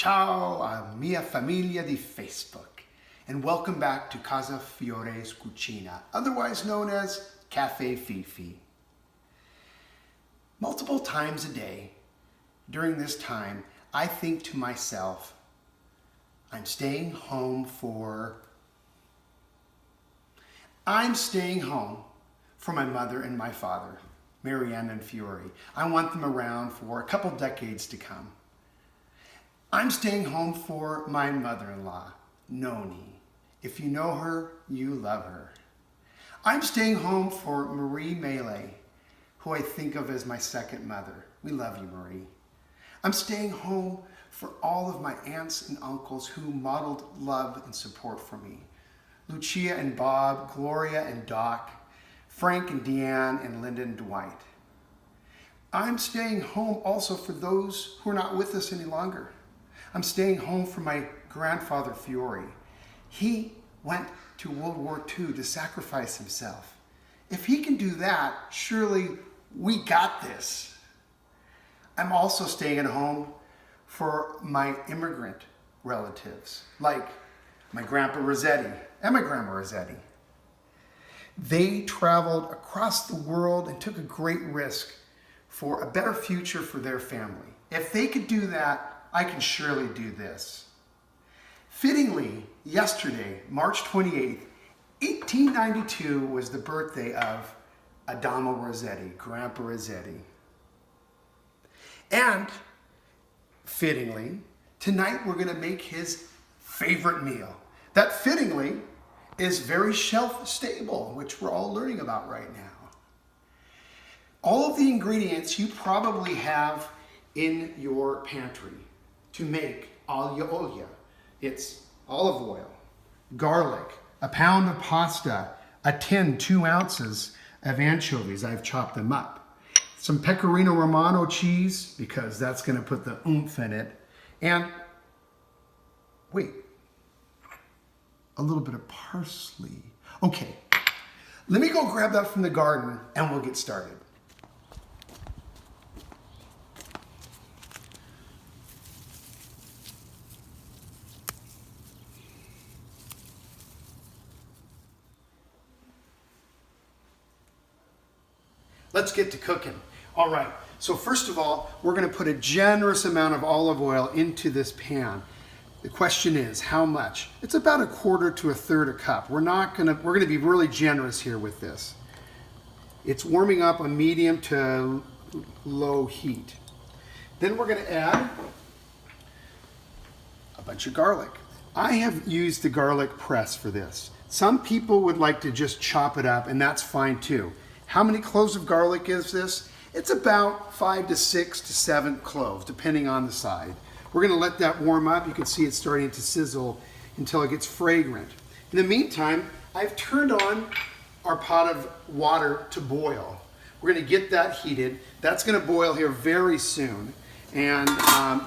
Ciao, mia famiglia di Facebook, and welcome back to Casa Fiore's Cucina, otherwise known as Cafe Fifi. Multiple times a day during this time, I think to myself, I'm staying home for my mother and my father, Marianne and Fiore. I want them around for a couple decades to come. I'm staying home for my mother-in-law, Noni. If you know her, you love her. I'm staying home for Marie Melee, who I think of as my second mother. We love you, Marie. I'm staying home for all of my aunts and uncles who modeled love and support for me. Lucia and Bob, Gloria and Doc, Frank and Deanne, and Linda and Dwight. I'm staying home also for those who are not with us any longer. I'm staying home for my grandfather Fiore. He went to World War II to sacrifice himself. If he can do that, surely we got this. I'm also staying at home for my immigrant relatives, like my grandpa Rossetti and my grandma Rossetti. They traveled across the world and took a great risk for a better future for their family. If they could do that, I can surely do this. Fittingly, yesterday, March 28th, 1892 was the birthday of Adamo Rossetti, Grandpa Rossetti. And fittingly, tonight we're gonna make his favorite meal. That fittingly is very shelf stable, which we're all learning about right now. All of the ingredients you probably have in your pantry to make olio. It's olive oil, garlic, a pound of pasta, a tin, 2 ounces of anchovies. I've chopped them up. Some pecorino romano cheese, because that's gonna put the oomph in it. And wait, a little bit of parsley. Okay, let me go grab that from the garden and we'll get started. Let's get to cooking. All right, so first of all, we're gonna put a generous amount of olive oil into this pan. The question is, how much? It's about 1/4 to 1/3 a cup. We're gonna be really generous here with this. It's warming up on medium to low heat. Then we're gonna add a bunch of garlic. I have used the garlic press for this. Some people would like to just chop it up, and that's fine too. How many cloves of garlic is this? It's about 5 to 6 to 7 cloves, depending on the side. We're gonna let that warm up. You can see it starting to sizzle until it gets fragrant. In the meantime, I've turned on our pot of water to boil. We're gonna get that heated. That's gonna boil here very soon. And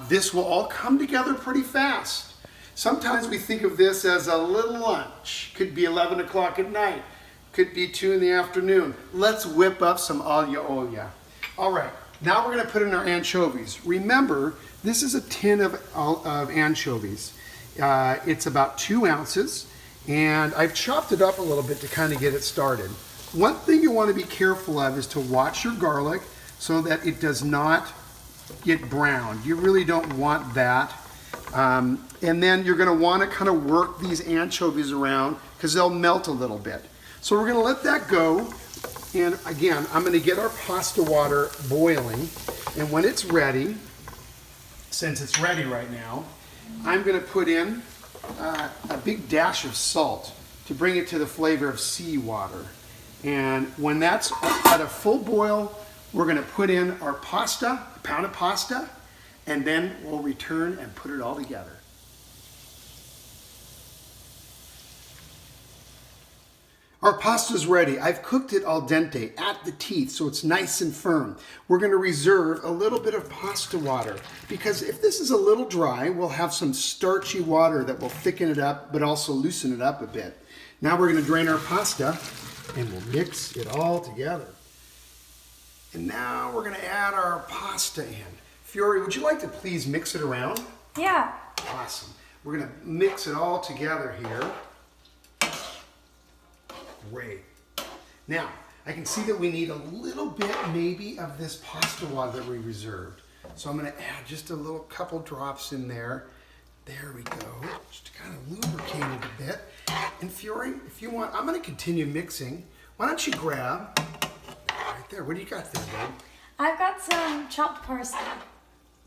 this will all come together pretty fast. Sometimes we think of this as a little lunch. Could be 11 o'clock at night. Could be 2 in the afternoon. Let's whip up some olio. All right, now we're gonna put in our anchovies. Remember, this is a tin of anchovies. It's about 2 ounces, and I've chopped it up a little bit to kind of get it started. One thing you wanna be careful of is to watch your garlic so that it does not get browned. You really don't want that. And then you're gonna wanna kind of work these anchovies around because they'll melt a little bit. So we're gonna let that go. And again, I'm gonna get our pasta water boiling. And when it's ready, since it's ready right now, I'm gonna put in a big dash of salt to bring it to the flavor of seawater. And when that's at a full boil, we're gonna put in our pasta, a pound of pasta, and then we'll return and put it all together. Our pasta's ready. I've cooked it al dente at the teeth so it's nice and firm. We're gonna reserve a little bit of pasta water because if this is a little dry, we'll have some starchy water that will thicken it up but also loosen it up a bit. Now we're gonna drain our pasta and we'll mix it all together. And now we're gonna add our pasta in. Fiore, would you like to please mix it around? Yeah, Awesome. We're gonna mix it all together here. Great. Now, I can see that we need a little bit maybe of this pasta water that we reserved. So I'm gonna add just a little couple drops in there. There we go. Just to kind of lubricate it a bit. And Fiore, if you want, I'm gonna continue mixing. Why don't you grab, right there, what do you got there, babe? I've got some chopped parsley.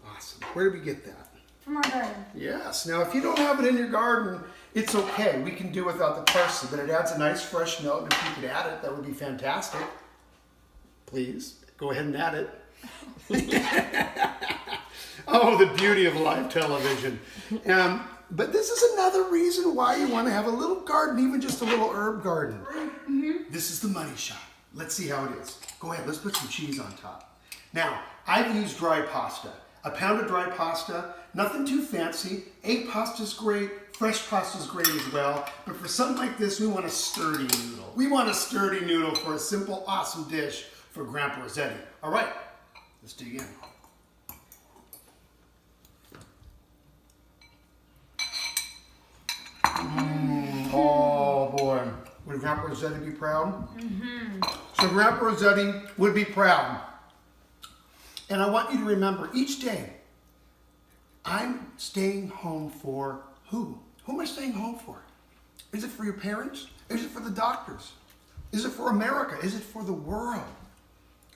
Awesome. Where did we get that? From our garden. Yes. Now, if you don't have it in your garden, it's okay. We can do without the parsley, but it adds a nice fresh note. And if you could add it, that would be fantastic. Please, go ahead and add it. Oh, the beauty of live television. But this is another reason why you want to have a little garden, even just a little herb garden. Mm-hmm. This is the money shot. Let's see how it is. Go ahead, let's put some cheese on top. Now, I've used dry pasta. A pound of dry pasta, nothing too fancy. Egg pasta's great, fresh pasta's great as well. But for something like this, we want a sturdy noodle. We want a sturdy noodle for a simple, awesome dish for Grandpa Rossetti. All right, let's dig in. Oh boy, would Grandpa Rossetti be proud? Mm-hmm. So Grandpa Rossetti would be proud. And I want you to remember each day, I'm staying home for who? Who am I staying home for? Is it for your parents? Is it for the doctors? Is it for America? Is it for the world?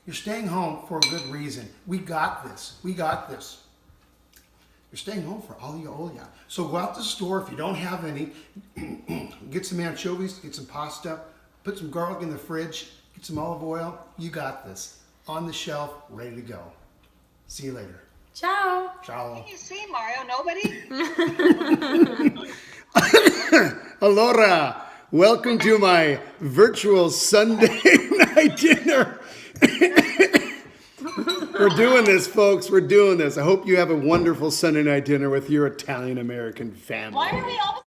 You're staying home for a good reason. We got this. We got this. You're staying home for olio. So go out to the store if you don't have any. Get some anchovies, get some pasta, put some garlic in the fridge, get some olive oil. You got this. On the shelf, ready to go. See you later. Ciao. Ciao. Can you see, Mario? Nobody? Allora, welcome to my virtual Sunday night dinner. We're doing this, folks. We're doing this. I hope you have a wonderful Sunday night dinner with your Italian-American family. Why are we all